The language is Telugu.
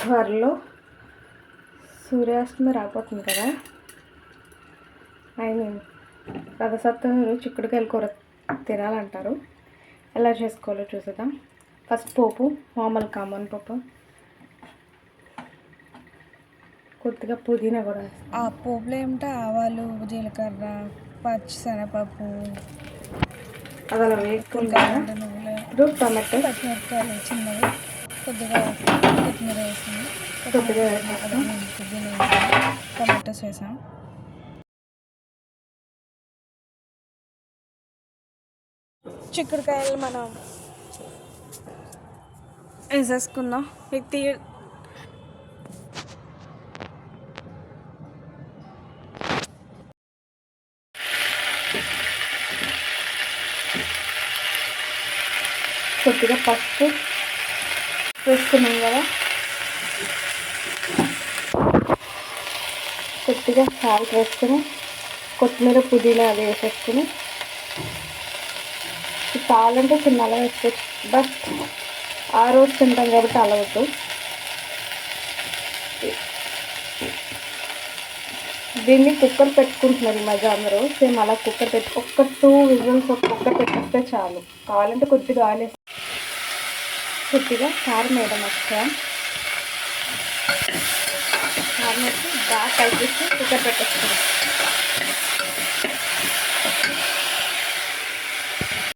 త్వరలో సూర్యాస్తమయం రాబోతుంది కదా. ఐ మీన్ రథసప్తమి చిక్కుడుకాయల కూర తినాలంటారు. ఎలా చేసుకోవాలో చూసేద్దాం. ఫస్ట్ పోపు, మామూలు కామన్ పోపు, కొద్దిగా పుదీనా కూడా వేస్తాం. ఆ పోపులో ఏమిటో ఆవాలు, జీలకర్ర, పచ్చిశనగపప్పు, అది అలా వేసుకుంటాను. నువ్వులు, టమాటో, పచ్చిమిరపకాయలు చిన్నవి, కొద్దిగా కొత్తిమీర వేసాము, కొద్దిగా పుదీనా, టమాటోస్ వేసాం. చిక్కుడుకాయలు మనం వేసేసుకుందాం. కొద్దిగా పసుపు వేసుకున్నాం కదా, కొద్దిగా సాల్ట్ వేసుకుని కొత్తిమీర పుదీనా అది వేసేసుకుని కావాలంటే చిన్న అలా వేసుకోవచ్చు. బట్ ఆ రోజు తింటాం కాబట్టి అలా వద్దు. దీన్ని కుక్కర్ పెట్టుకుంటున్నారు ఈ మధ్య అందరూ. సేమ్ అలా కుక్కర్ ఒక్క 2 విజిల్స్ కుక్కర్ పెట్టేస్తే చాలు. కావాలంటే కొద్దిగా ఆయిల్ కొద్దిగా కారం వేయడం వచ్చాం. కారం వేసి బాగా కలిపేసి కుక్కర్ పెట్టేస్తాం.